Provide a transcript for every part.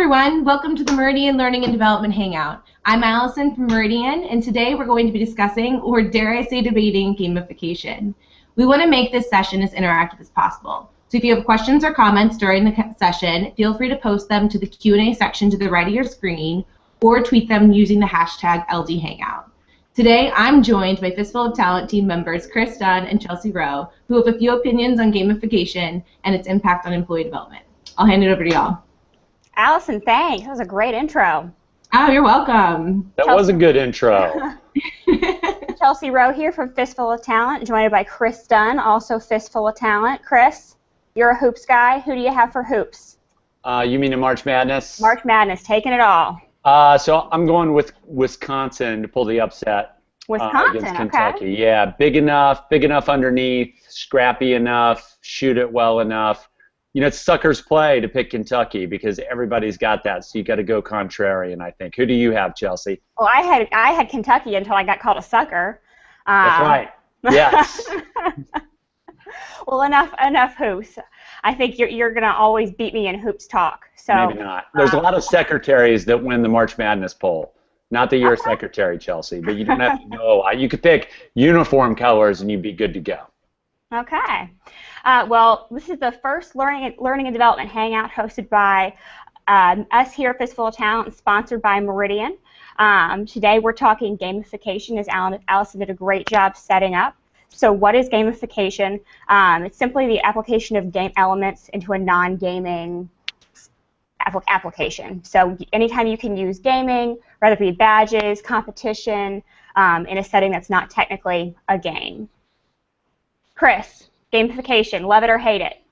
everyone, welcome to the Meridian Learning and Development Hangout. I'm Allison from Meridian, and today we're going to be discussing, or dare I say debating, gamification. We want to make this session as interactive as possible. So if you have questions or comments during the session, feel free to post them to the Q&A section to the right of your screen, or tweet them using the hashtag LDHangout. Today, I'm joined by Fistful of Talent team members Chris Dunn and Chelsea Rowe, who have a few opinions on gamification and its impact on employee development. I'll hand it over to y'all. Allison, thanks. That was a great intro. Oh, you're welcome. That was a good intro. Chelsea Rowe here from Fistful of Talent, joined by Chris Dunn, also Fistful of Talent. Chris, you're a hoops guy. Who do you have for hoops? You mean in March Madness? March Madness, taking it all. So I'm going with Wisconsin to pull the upset. Wisconsin, against Kentucky. okay. Yeah, big enough underneath, scrappy enough, shoot it well enough. You know, it's sucker's play to pick Kentucky because everybo's got that, so you got to go contrarian, I think. Who do you have, Chelsea? Well, I had Kentucky until I got called a sucker. That's right. Yes. Well, enough hoops. I think you're gonna always beat me in hoops talk. So maybe not. There's a lot of secretaries that win the March Madness poll. Not that you're a secretary, Chelsea, but you don't have to know. You could pick uniform colors and you'd be good to go. Okay. Well, this is the first Learning and Development Hangout hosted by us here at Fistful of Talent and sponsored by Meridian. Today we're talking gamification, as Allison did a great job setting up. So what is gamification? It's simply the application of game elements into a non-gaming application. So anytime you can use gaming, whether it be badges, competition, in a setting that's not technically a game. Chris, gamification, love it or hate it?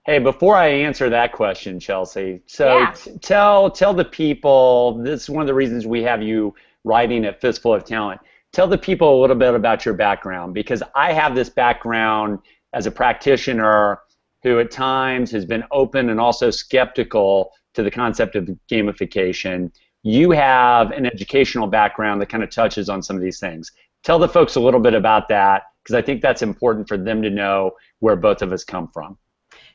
Hey, before I answer that question, Chelsea, so yeah. tell the people, this is one of the reasons we have you writing at Fistful of Talent. Tell the people a little bit about your background, because I have this background as a practitioner who at times has been open and also skeptical to the concept of gamification. You have an educational background that kind of touches on some of these things. Tell the folks a little bit about that, because I think that's important for them to know where both of us come from.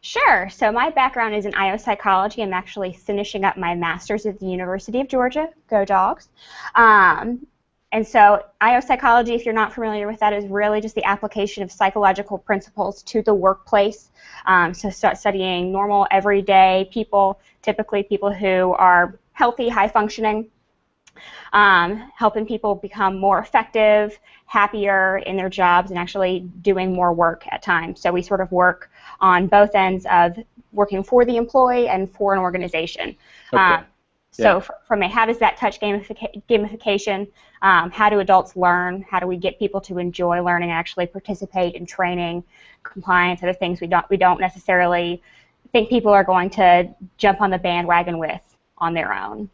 Sure. So my background is in IO psychology. I'm actually finishing up my master's at the University of Georgia. Go Dogs. And so IO psychology, if you're not familiar with that, is really just the application of psychological principles to the workplace. So start studying normal, everyday people, typically people who are healthy, high-functioning, helping people become more effective, happier in their jobs, and actually doing more work at times. So we sort of work on both ends of working for the employee and for an organization. Okay. So from a how does that touch gamification, how do adults learn, how do we get people to enjoy learning and actually participate in training, compliance, other things we don't necessarily think people are going to jump on the bandwagon with on their own.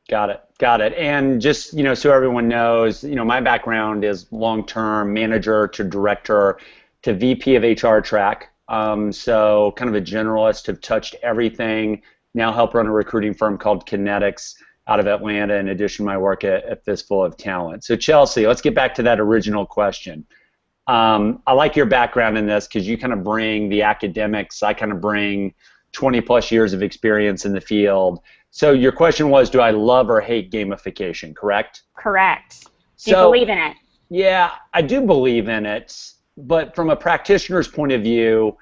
Got it. And just, so everyone knows, my background is long-term manager to director to VP of HR track. So kind of a generalist, have touched everything. Now help run a recruiting firm called Kinetics out of Atlanta, in addition to my work at Fistful of Talent. So Chelsea, let's get back to that original question. I like your background in this because you kind of bring the academics. I kind of bring 20-plus years of experience in the field. So your question was, do I love or hate gamification, correct? Correct. Do you believe in it? Yeah, I do believe in it, but from a practitioner's point of view,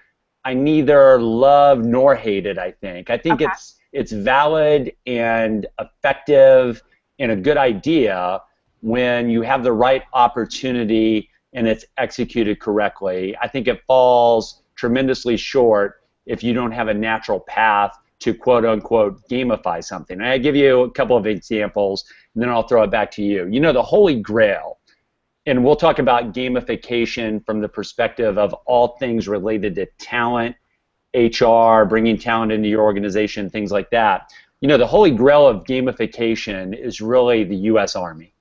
I neither love nor hate it, I think. I think it's valid and effective and a good idea when you have the right opportunity and it's executed correctly. I think it falls tremendously short if you don't have a natural path to quote-unquote gamify something. And I give you a couple of examples, and then I'll throw it back to you. The Holy Grail, and we'll talk about gamification from the perspective of all things related to talent, HR, bringing talent into your organization, things like that. The Holy Grail of gamification is really the U.S. Army.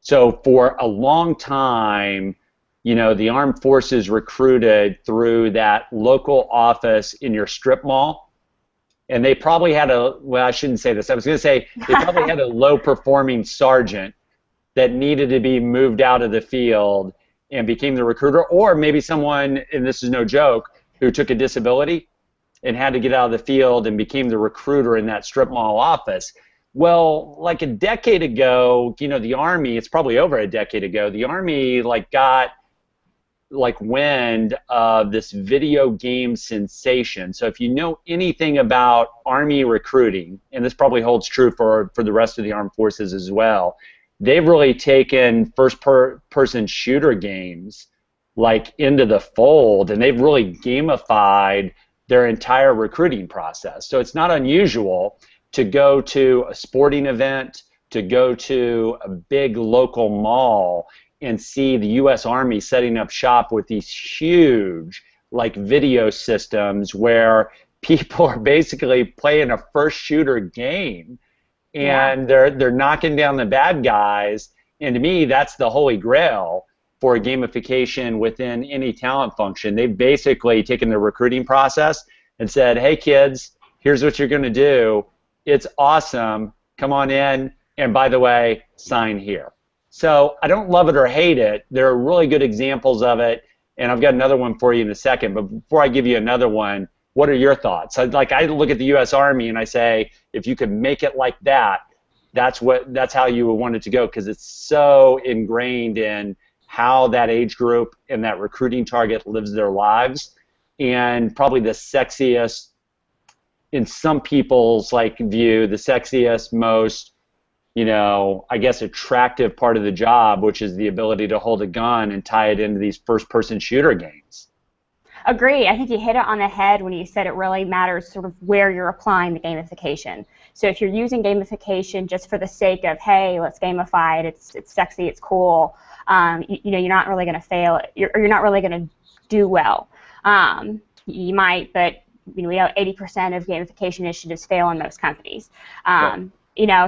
So for a long time, the armed forces recruited through that local office in your strip mall. And they probably had well, I shouldn't say this. I was going to say they probably had a low-performing sergeant that needed to be moved out of the field and became the recruiter, or maybe someone, and this is no joke, who took a disability and had to get out of the field and became the recruiter in that strip mall office. Well, like a decade ago, the Army, it's probably over a decade ago, the Army got wind of this video game sensation. So if you know anything about Army recruiting, and this probably holds true for the rest of the armed forces as well, they've really taken first-person shooter games into the fold, and they've really gamified their entire recruiting process. So it's not unusual to go to a sporting event, to go to a big local mall and see the U.S. Army setting up shop with these huge video systems where people are basically playing a first shooter game, and they're knocking down the bad guys. And to me, that's the holy grail for gamification within any talent function. They've basically taken the recruiting process and said, hey kids, here's what you're going to do. It's awesome. Come on in. And by the way, sign here. So I don't love it or hate it. There are really good examples of it, and I've got another one for you in a second. But before I give you another one, what are your thoughts? I look at the U.S. Army and I say, if you could make it like that, that's how you would want it to go, because it's so ingrained in how that age group and that recruiting target lives their lives, and probably the sexiest, in some people's view, the sexiest, most I guess attractive part of the job, which is the ability to hold a gun and tie it into these first-person shooter games. Agree. I think you hit it on the head when you said it really matters sort of where you're applying the gamification. So if you're using gamification just for the sake of, hey, let's gamify it, it's sexy, it's cool, you're not really going to fail. You're not really going to do well. You might, but we know 80% of gamification initiatives fail in most companies. Right.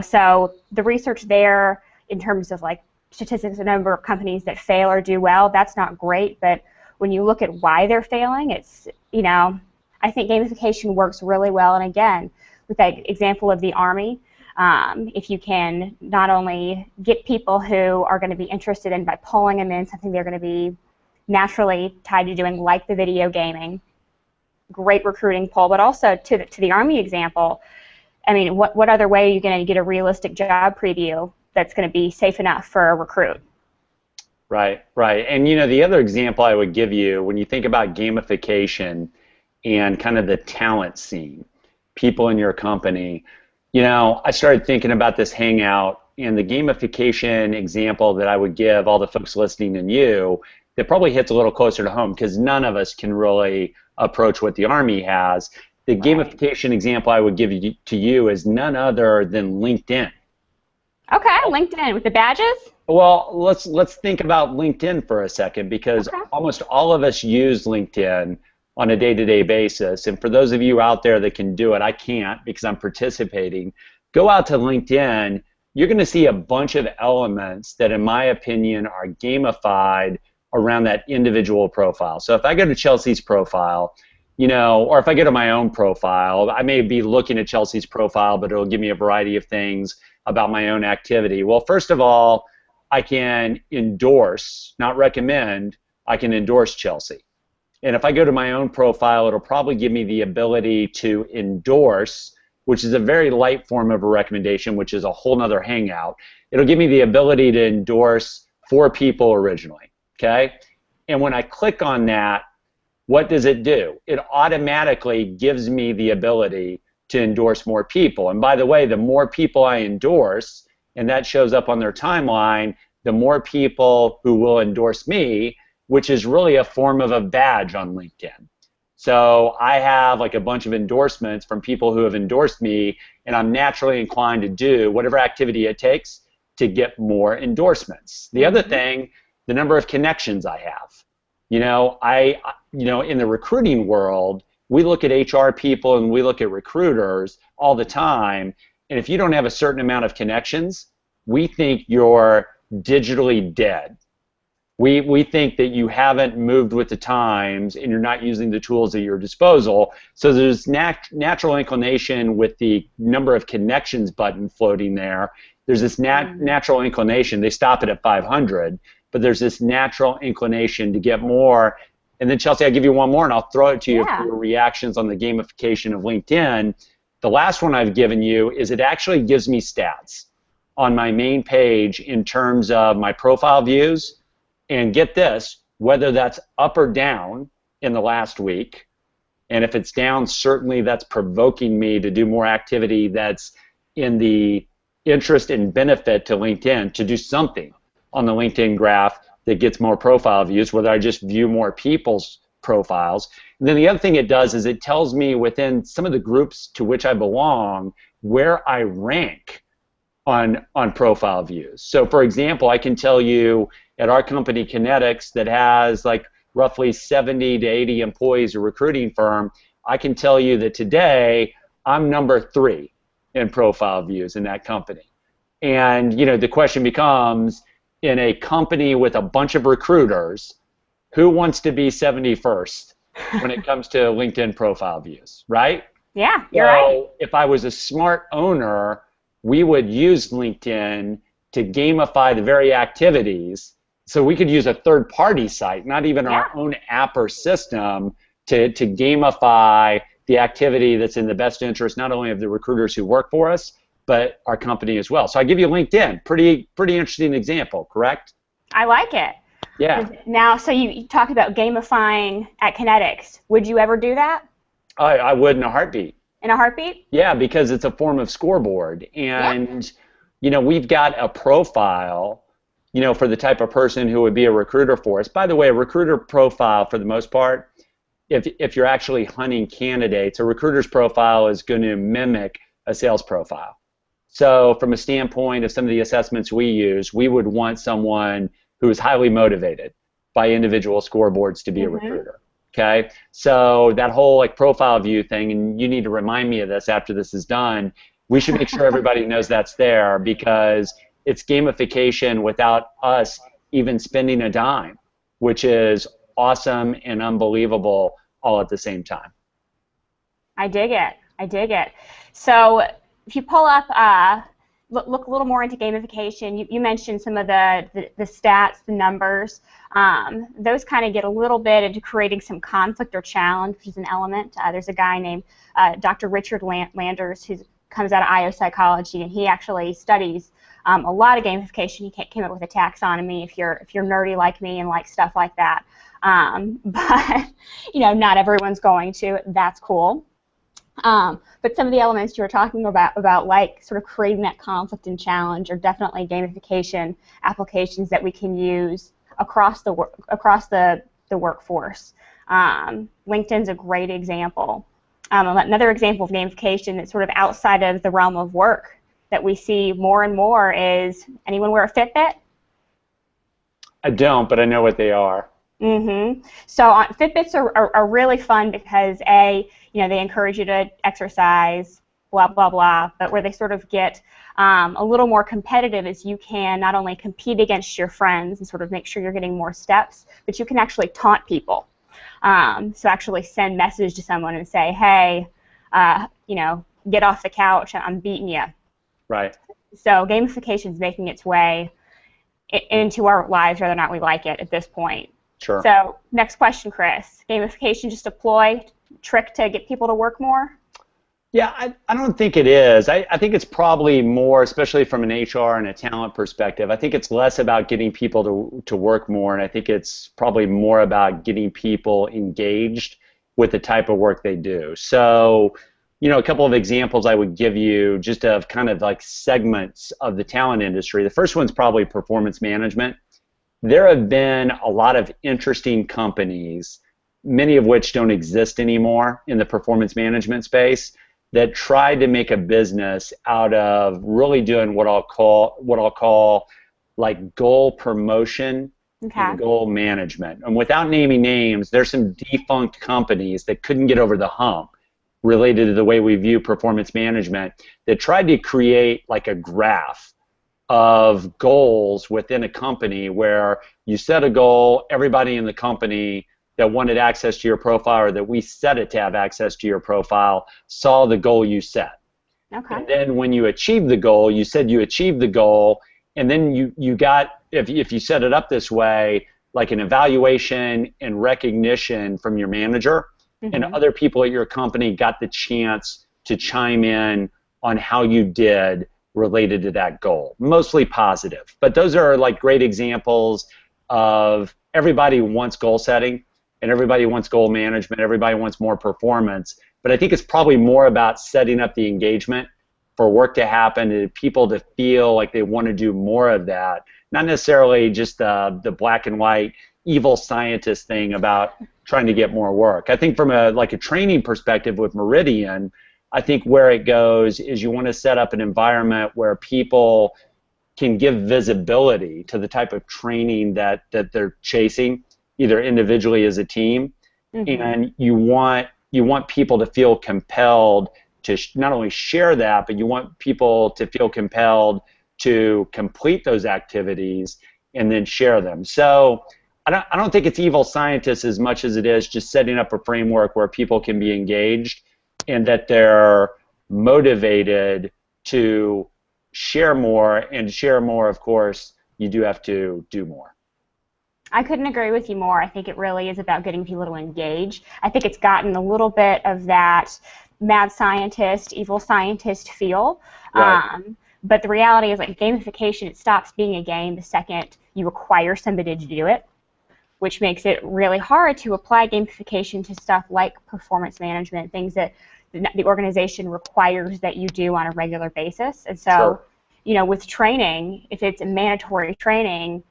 So the research there in terms of statistics, the number of companies that fail or do well, that's not great. But when you look at why they're failing, it's, I think gamification works really well. And again, with that example of the Army, if you can not only get people who are going to be interested in by pulling them in something they're going to be naturally tied to doing, like the video gaming, great recruiting pull, but also to the Army example, I mean, what other way are you going to get a realistic job preview that's going to be safe enough for a recruit? Right. And the other example I would give you, when you think about gamification and kind of the talent scene, people in your company, I started thinking about this hangout, and the gamification example that I would give all the folks listening and you, that probably hits a little closer to home, because none of us can really approach what the Army has. The gamification example I would give to you is none other than LinkedIn. Okay, LinkedIn with the badges? Well, let's think about LinkedIn for a second, because almost all of us use LinkedIn on a day-to-day basis. And for those of you out there that can do it, I can't because I'm participating. Go out to LinkedIn. You're going to see a bunch of elements that, in my opinion, are gamified around that individual profile. So if I go to Chelsea's profile, or if I go to my own profile, I may be looking at Chelsea's profile, but it'll give me a variety of things about my own activity. Well, first of all, I can endorse, not recommend, I can endorse Chelsea. And if I go to my own profile, it'll probably give me the ability to endorse, which is a very light form of a recommendation, which is a whole nother hangout. It'll give me the ability to endorse 4 people originally, okay? And when I click on that, what does it do? It automatically gives me the ability to endorse more people. And by the way, the more people I endorse, and that shows up on their timeline, the more people who will endorse me, which is really a form of a badge on LinkedIn. So I have a bunch of endorsements from people who have endorsed me, and I'm naturally inclined to do whatever activity it takes to get more endorsements. The other thing, the number of connections I have. In the recruiting world, we look at HR people and we look at recruiters all the time, and if you don't have a certain amount of connections, we think you're digitally dead. We think that you haven't moved with the times and you're not using the tools at your disposal. So there's natural inclination with the number of connections button floating there. There's this natural inclination. They stop it at 500, but there's this natural inclination to get more. And then Chelsea, I'll give you one more and I'll throw it to you Yeah. for your reactions on the gamification of LinkedIn. The last one I've given you is it actually gives me stats on my main page in terms of my profile views, and get this, whether that's up or down in the last week. And if it's down, certainly that's provoking me to do more activity that's in the interest and benefit to LinkedIn, to do something on the LinkedIn graph that gets more profile views, whether I just view more people's profiles. And then the other thing it does is it tells me within some of the groups to which I belong where I rank on profile views. So for example, I can tell you at our company Kinetics that has like roughly 70 to 80 employees, a recruiting firm, I can tell you that today I'm number 3 in profile views in that company. And you know, the question becomes, in a company with a bunch of recruiters, who wants to be 71st when it comes to LinkedIn profile views, right? Yeah, you're right. If I was a smart owner, we would use LinkedIn to gamify the very activities. So we could use a third-party site, not even our own app or system, to gamify the activity that's in the best interest not only of the recruiters who work for us, but our company as well. So I give you LinkedIn. Pretty interesting example, correct? I like it. Yeah. Now, so you talked about gamifying at Kinetics. Would you ever do that? I would in a heartbeat. In a heartbeat? Yeah, because it's a form of scoreboard. And, you know, we've got a profile, you know, for the type of person who would be a recruiter for us. By the way, a recruiter profile, for the most part, if you're actually hunting candidates, a recruiter's profile is going to mimic a sales profile. So from a standpoint of some of the assessments we use, we would want someone who is highly motivated by individual scoreboards to be a recruiter. Okay, so that whole like profile view thing, and you need to remind me of this after this is done, we should make sure everybody knows that's there, because it's gamification without us even spending a dime, which is awesome and unbelievable all at the same time. I dig it. I dig it. So if you pull up, look a little more into gamification. You mentioned some of the stats, the numbers. Those kind of get a little bit into creating some conflict or challenge, which is an element. There's a guy named Dr. Richard Landers who comes out of IO Psychology, and he actually studies a lot of gamification. He came up with a taxonomy if you're nerdy like me and like stuff like that. But you know, not everyone's going to. That's cool. But some of the elements you were talking about like sort of creating that conflict and challenge, are definitely gamification applications that we can use across the workforce. LinkedIn's a great example. Another example of gamification that's sort of outside of the realm of work that we see more and more is, anyone wear a Fitbit? I don't, but I know what they are. So Fitbits are really fun because you know, they encourage you to exercise, blah, blah, blah, but where they sort of get a little more competitive is you can not only compete against your friends and sort of make sure you're getting more steps, but you can actually taunt people. So actually send message to someone and say, hey, you know, get off the couch, I'm beating you. Right. So gamification is making its way into our lives whether or not we like it at this point. Sure. So next question, Chris. Gamification just a ploy, trick to get people to work more? Yeah, I don't think it is. I think it's probably more, especially from an HR and a talent perspective, I think it's less about getting people to work more, and I think it's probably more about getting people engaged with the type of work they do. So, you know, a couple of examples I would give you just of kind of like segments of the talent industry. The first one's probably performance management. There have been a lot of interesting companies, many of which don't exist anymore in the performance management space, that tried to make a business out of really doing what I'll call like goal promotion and goal management. And without naming names, there's some defunct companies that couldn't get over the hump related to the way we view performance management that tried to create like a graph of goals within a company where you set a goal, everybody in the company that wanted access to your profile or that we set it to have access to your profile saw the goal you set. Okay. And then when you achieved the goal, you said you achieved the goal, and then you got, if you set it up this way, like an evaluation and recognition from your manager, and other people at your company got the chance to chime in on how you did related to that goal. Mostly positive. But those are like great examples of everybody wants goal setting and everybody wants goal management, everybody wants more performance. But I think it's probably more about setting up the engagement for work to happen and people to feel like they want to do more of that. Not necessarily just the black and white evil scientist thing about trying to get more work. I think from a training perspective with Meridian, I think where it goes is you want to set up an environment where people can give visibility to the type of training that they're chasing, either individually as a team, and you want people to feel compelled to not only share that, but you want people to feel compelled to complete those activities and then share them. So I don't think it's evil scientists as much as it is just setting up a framework where people can be engaged and that they're motivated to share more, and share more, of course, you do have to do more. I couldn't agree with you more. I think it really is about getting people to engage. I think it's gotten a little bit of that mad scientist, evil scientist feel. Right. But the reality is, like, gamification, it stops being a game the second you require somebody to do it, which makes it really hard to apply gamification to stuff like performance management, things that the organization requires that you do on a regular basis. And so, Sure. you know, with training, if it's a mandatory training,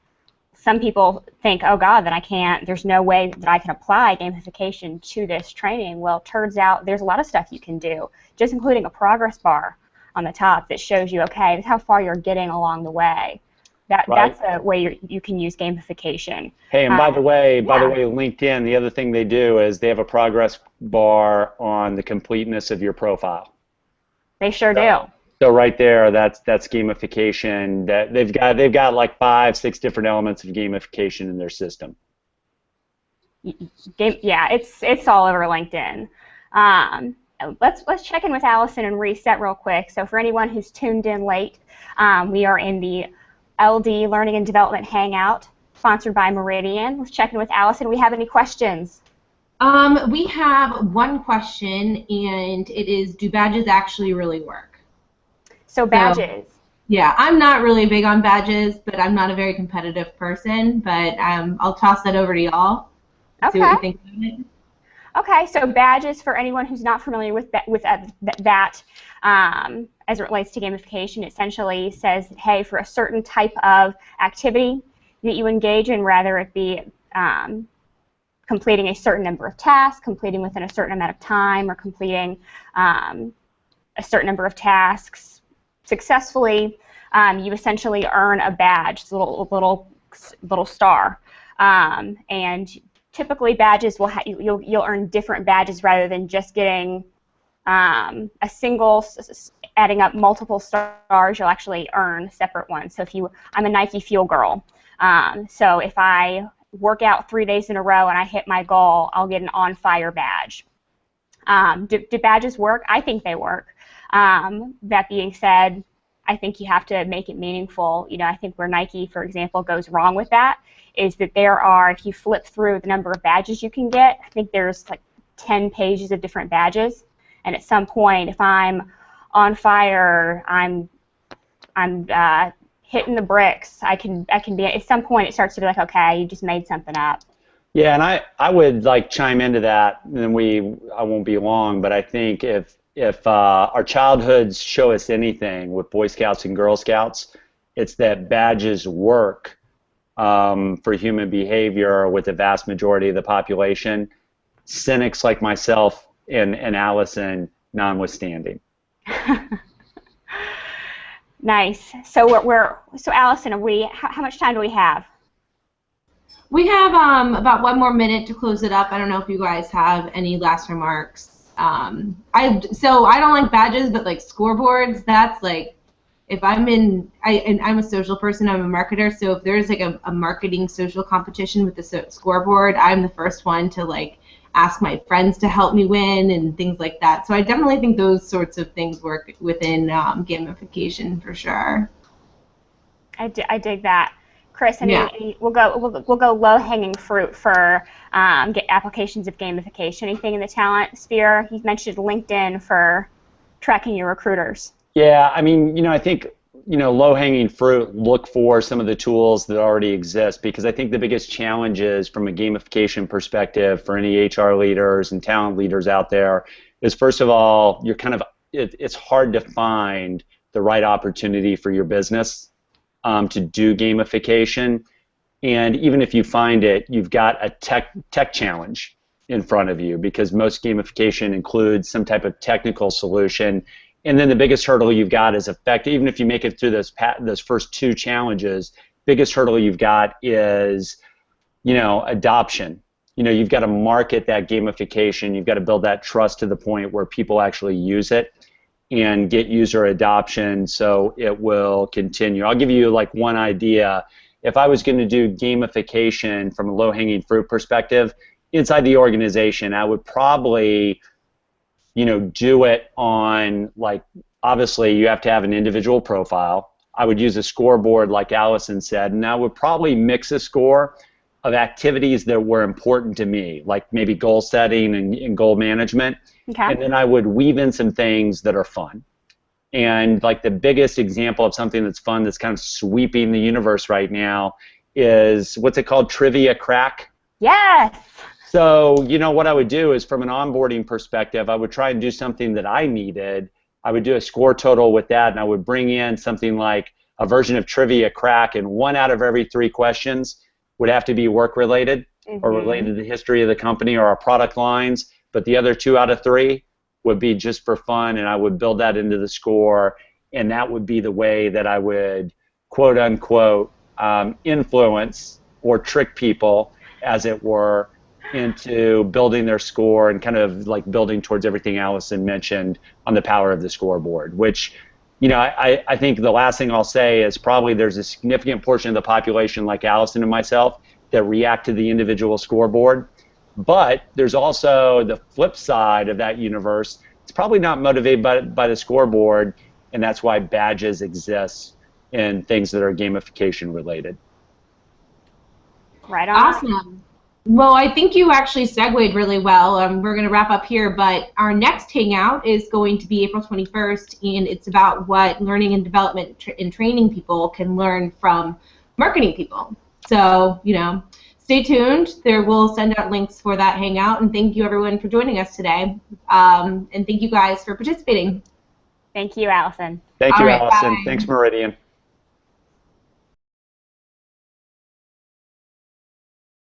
some people think, oh God, then I can't, there's no way that I can apply gamification to this training. Well, it turns out there's a lot of stuff you can do, just including a progress bar on the top that shows you, okay, this is how far you're getting along the way. That's a way you can use gamification. Hey, and by the way, LinkedIn, the other thing they do is they have a progress bar on the completeness of your profile. They sure do. So right there, that's gamification. That they've got like 5-6 different elements of gamification in their system. Yeah, it's all over LinkedIn. Let's check in with Allison and reset real quick. So for anyone who's tuned in late, we are in the LD Learning and Development Hangout, sponsored by Meridian. Let's check in with Allison. Do we have any questions? We have one question, and it is, do badges actually really work? So badges. Yeah, I'm not really big on badges, but I'm not a very competitive person, but I'll toss that over to y'all. Okay. See what you think about it. Okay, so badges, for anyone who's not familiar with that as it relates to gamification, essentially says, hey, for a certain type of activity that you engage in, rather it be completing a certain number of tasks, completing within a certain amount of time, or completing a certain number of tasks successfully, you essentially earn a badge, a little star, and typically badges will you'll earn different badges rather than just getting a single, adding up multiple stars. You'll actually earn separate ones. So I'm a Nike Fuel Girl. So if I work out 3 days in a row and I hit my goal, I'll get an On Fire badge. Do badges work? I think they work. That being said, I think you have to make it meaningful. You know, I think where Nike, for example, goes wrong with that is that there are, if you flip through the number of badges you can get, I think there's like 10 pages of different badges. And at some point, if I'm on fire, I'm hitting the bricks, I can be, at some point it starts to be like, okay, you just made something up. Yeah, and I would like chime into that, and then I won't be long, but I think if our childhoods show us anything with Boy Scouts and Girl Scouts, it's that badges work for human behavior with the vast majority of the population, cynics like myself and Allison notwithstanding. Nice. So so Allison, how much time do we have? We have about 1 more minute to close it up. I don't know if you guys have any last remarks. I don't like badges, but like scoreboards, that's like, if I'm I'm a social person, I'm a marketer, so if there's like a marketing social competition with the scoreboard, I'm the first one to like ask my friends to help me win and things like that. So I definitely think those sorts of things work within gamification for sure. I dig that. Chris, we'll go low-hanging fruit for applications of gamification. Anything in the talent sphere? You mentioned LinkedIn for tracking your recruiters. Yeah, I mean, I think, low-hanging fruit, look for some of the tools that already exist, because I think the biggest challenge is, from a gamification perspective, for any HR leaders and talent leaders out there, is, first of all, it's hard to find the right opportunity for your business to do gamification. And even if you find it, you've got a tech challenge in front of you, because most gamification includes some type of technical solution. And then the biggest hurdle you've got is even if you make it through those first two challenges, biggest hurdle you've got is, adoption. You've got to market that gamification. You've got to build that trust to the point where people actually use it and get user adoption so it will continue. I'll give you like one idea. If I was going to do gamification from a low-hanging fruit perspective inside the organization, I would probably do it on, like, obviously you have to have an individual profile. I would use a scoreboard like Allison said, and I would probably mix a score of activities that were important to me, like maybe goal setting and goal management. Okay. And then I would weave in some things that are fun. And like the biggest example of something that's fun that's kind of sweeping the universe right now is, what's it called, Trivia Crack? Yes. So, what I would do is, from an onboarding perspective, I would try and do something that I needed. I would do a score total with that, and I would bring in something like a version of Trivia Crack, and 1 out of every 3 questions would have to be work-related or related to the history of the company or our product lines, but the other 2 out of 3 would be just for fun, and I would build that into the score, and that would be the way that I would, quote-unquote, influence or trick people, as it were, into building their score and kind of like building towards everything Allison mentioned on the power of the scoreboard, which, I think the last thing I'll say is, probably there's a significant portion of the population, like Allison and myself, that react to the individual scoreboard. But there's also the flip side of that universe. It's probably not motivated by the scoreboard, and that's why badges exist and things that are gamification related. Right on. Awesome. Well, I think you actually segued really well. We're going to wrap up here, but our next hangout is going to be April 21st, and it's about what learning and development and training people can learn from marketing people. So, stay tuned. We'll send out links for that hangout, and thank you everyone for joining us today. And thank you guys for participating. Thank you, Allison. Thank you, All right, Allison. bye. Thanks, Meridian.